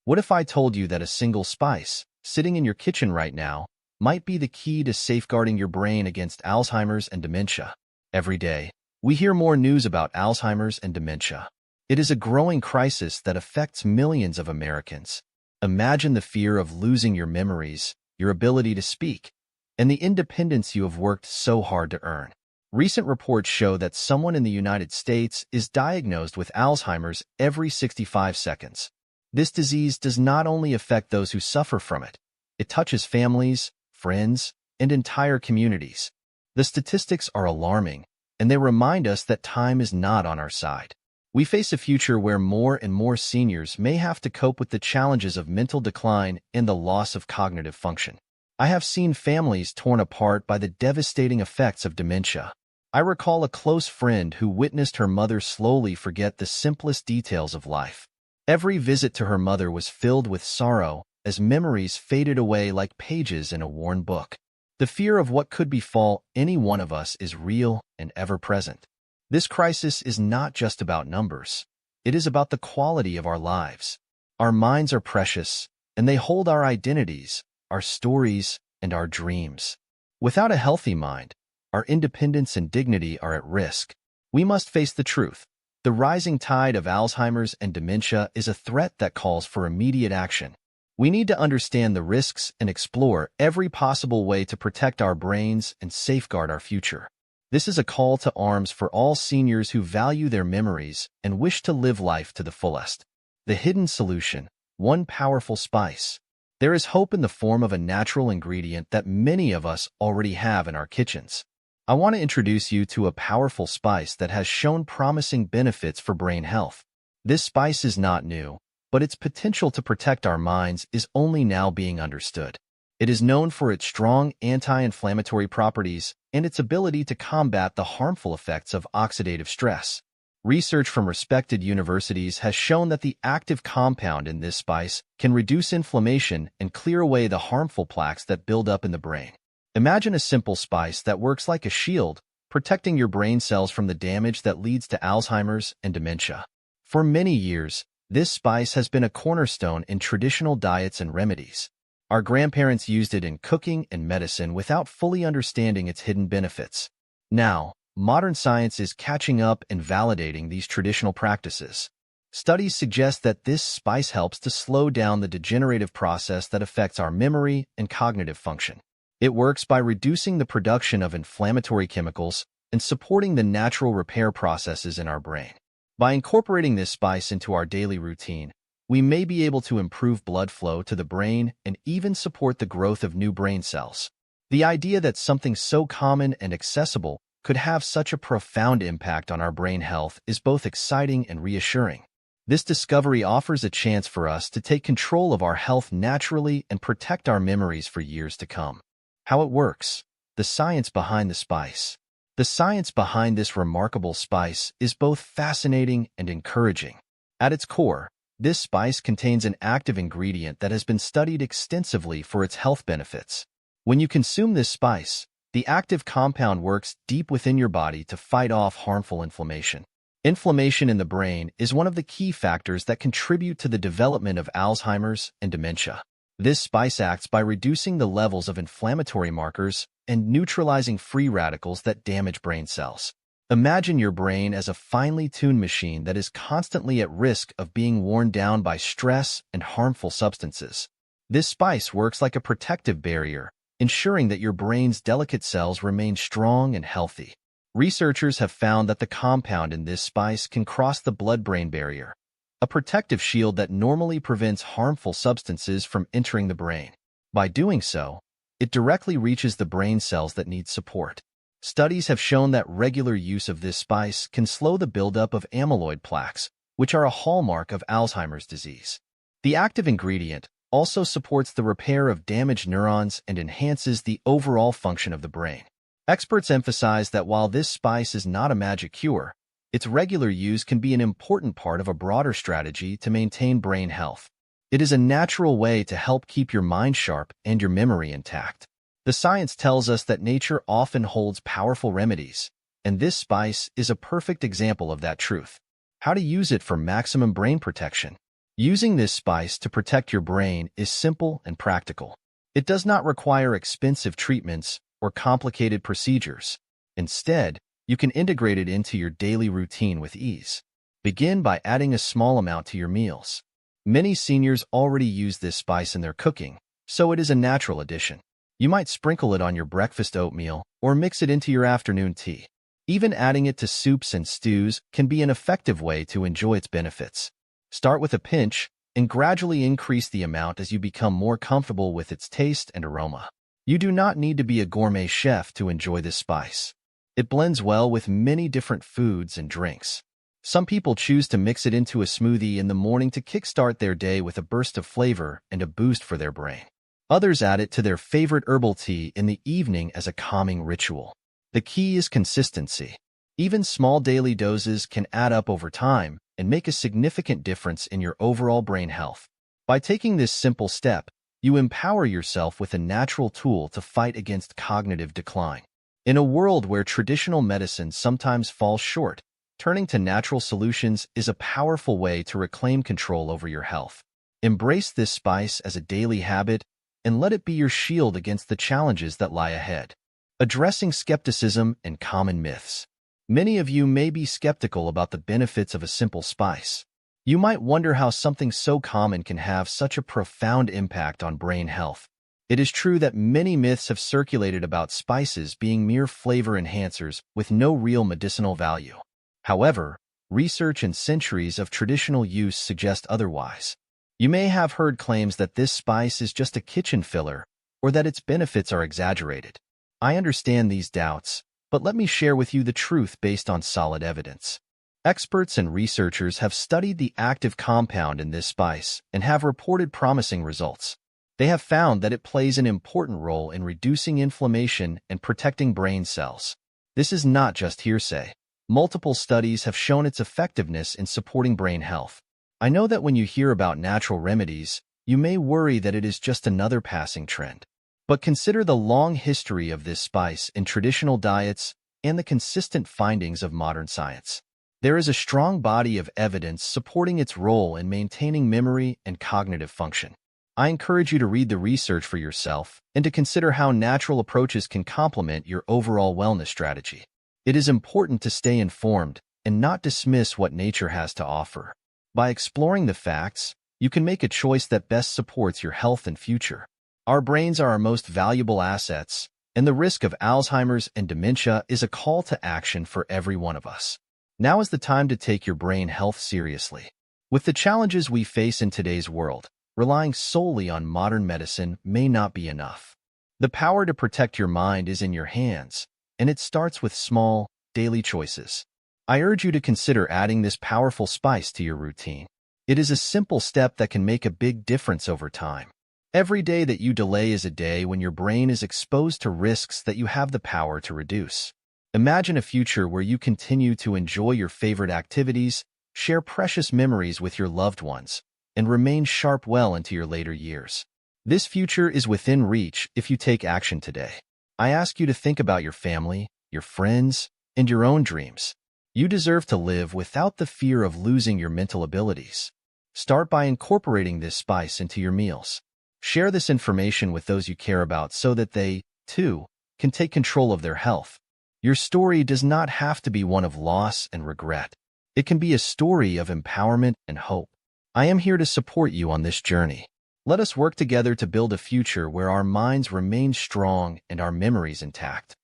What if I told you that a single spice, sitting in your kitchen right now, might be the key to safeguarding your brain against Alzheimer's and dementia? Every day, we hear more news about Alzheimer's and dementia. It is a growing crisis that affects millions of Americans. Imagine the fear of losing your memories, your ability to speak, and the independence you have worked so hard to earn. Recent reports show that someone in the United States is diagnosed with Alzheimer's every 65 seconds. This disease does not only affect those who suffer from it, it touches families, friends, and entire communities. The statistics are alarming, and they remind us that time is not on our side. We face a future where more and more seniors may have to cope with the challenges of mental decline and the loss of cognitive function. I have seen families torn apart by the devastating effects of dementia. I recall a close friend who witnessed her mother slowly forget the simplest details of life. Every visit to her mother was filled with sorrow as memories faded away like pages in a worn book. The fear of what could befall any one of us is real and ever-present. This crisis is not just about numbers. It is about the quality of our lives. Our minds are precious, and they hold our identities, our stories, and our dreams. Without a healthy mind, our independence and dignity are at risk. We must face the truth. The rising tide of Alzheimer's and dementia is a threat that calls for immediate action. We need to understand the risks and explore every possible way to protect our brains and safeguard our future. This is a call to arms for all seniors who value their memories and wish to live life to the fullest. The hidden solution, one powerful spice. There is hope in the form of a natural ingredient that many of us already have in our kitchens. I want to introduce you to a powerful spice that has shown promising benefits for brain health. This spice is not new, but its potential to protect our minds is only now being understood. It is known for its strong anti-inflammatory properties and its ability to combat the harmful effects of oxidative stress. Research from respected universities has shown that the active compound in this spice can reduce inflammation and clear away the harmful plaques that build up in the brain. Imagine a simple spice that works like a shield, protecting your brain cells from the damage that leads to Alzheimer's and dementia. For many years, this spice has been a cornerstone in traditional diets and remedies. Our grandparents used it in cooking and medicine without fully understanding its hidden benefits. Now, modern science is catching up and validating these traditional practices. Studies suggest that this spice helps to slow down the degenerative process that affects our memory and cognitive function. It works by reducing the production of inflammatory chemicals and supporting the natural repair processes in our brain. By incorporating this spice into our daily routine, we may be able to improve blood flow to the brain and even support the growth of new brain cells. The idea that something so common and accessible could have such a profound impact on our brain health is both exciting and reassuring. This discovery offers a chance for us to take control of our health naturally and protect our memories for years to come. How it works. The science behind the spice. The science behind this remarkable spice is both fascinating and encouraging. At its core, this spice contains an active ingredient that has been studied extensively for its health benefits. When you consume this spice, the active compound works deep within your body to fight off harmful inflammation. Inflammation in the brain is one of the key factors that contribute to the development of Alzheimer's and dementia. This spice acts by reducing the levels of inflammatory markers and neutralizing free radicals that damage brain cells. Imagine your brain as a finely tuned machine that is constantly at risk of being worn down by stress and harmful substances. This spice works like a protective barrier, ensuring that your brain's delicate cells remain strong and healthy. Researchers have found that the compound in this spice can cross the blood-brain barrier, a protective shield that normally prevents harmful substances from entering the brain. By doing so, it directly reaches the brain cells that need support. Studies have shown that regular use of this spice can slow the buildup of amyloid plaques, which are a hallmark of Alzheimer's disease. The active ingredient also supports the repair of damaged neurons and enhances the overall function of the brain. Experts emphasize that while this spice is not a magic cure, its regular use can be an important part of a broader strategy to maintain brain health. It is a natural way to help keep your mind sharp and your memory intact. The science tells us that nature often holds powerful remedies, and this spice is a perfect example of that truth. How to use it for maximum brain protection. Using this spice to protect your brain is simple and practical. It does not require expensive treatments or complicated procedures. Instead, you can integrate it into your daily routine with ease. Begin by adding a small amount to your meals. Many seniors already use this spice in their cooking, so it is a natural addition. You might sprinkle it on your breakfast oatmeal or mix it into your afternoon tea. Even adding it to soups and stews can be an effective way to enjoy its benefits. Start with a pinch and gradually increase the amount as you become more comfortable with its taste and aroma. You do not need to be a gourmet chef to enjoy this spice. It blends well with many different foods and drinks. Some people choose to mix it into a smoothie in the morning to kickstart their day with a burst of flavor and a boost for their brain. Others add it to their favorite herbal tea in the evening as a calming ritual. The key is consistency. Even small daily doses can add up over time and make a significant difference in your overall brain health. By taking this simple step, you empower yourself with a natural tool to fight against cognitive decline. In a world where traditional medicine sometimes falls short, turning to natural solutions is a powerful way to reclaim control over your health. Embrace this spice as a daily habit and let it be your shield against the challenges that lie ahead. Addressing skepticism and common myths. Many of you may be skeptical about the benefits of a simple spice. You might wonder how something so common can have such a profound impact on brain health. It is true that many myths have circulated about spices being mere flavor enhancers with no real medicinal value. However, research and centuries of traditional use suggest otherwise. You may have heard claims that this spice is just a kitchen filler or that its benefits are exaggerated. I understand these doubts, but let me share with you the truth based on solid evidence. Experts and researchers have studied the active compound in this spice and have reported promising results. They have found that it plays an important role in reducing inflammation and protecting brain cells. This is not just hearsay. Multiple studies have shown its effectiveness in supporting brain health. I know that when you hear about natural remedies, you may worry that it is just another passing trend. But consider the long history of this spice in traditional diets and the consistent findings of modern science. There is a strong body of evidence supporting its role in maintaining memory and cognitive function. I encourage you to read the research for yourself and to consider how natural approaches can complement your overall wellness strategy. It is important to stay informed and not dismiss what nature has to offer. By exploring the facts, you can make a choice that best supports your health and future. Our brains are our most valuable assets, and the risk of Alzheimer's and dementia is a call to action for every one of us. Now is the time to take your brain health seriously. With the challenges we face in today's world, relying solely on modern medicine may not be enough. The power to protect your mind is in your hands, and it starts with small, daily choices. I urge you to consider adding this powerful spice to your routine. It is a simple step that can make a big difference over time. Every day that you delay is a day when your brain is exposed to risks that you have the power to reduce. Imagine a future where you continue to enjoy your favorite activities, share precious memories with your loved ones, and remain sharp well into your later years. This future is within reach if you take action today. I ask you to think about your family, your friends, and your own dreams. You deserve to live without the fear of losing your mental abilities. Start by incorporating this spice into your meals. Share this information with those you care about so that they, too, can take control of their health. Your story does not have to be one of loss and regret. It can be a story of empowerment and hope. I am here to support you on this journey. Let us work together to build a future where our minds remain strong and our memories intact.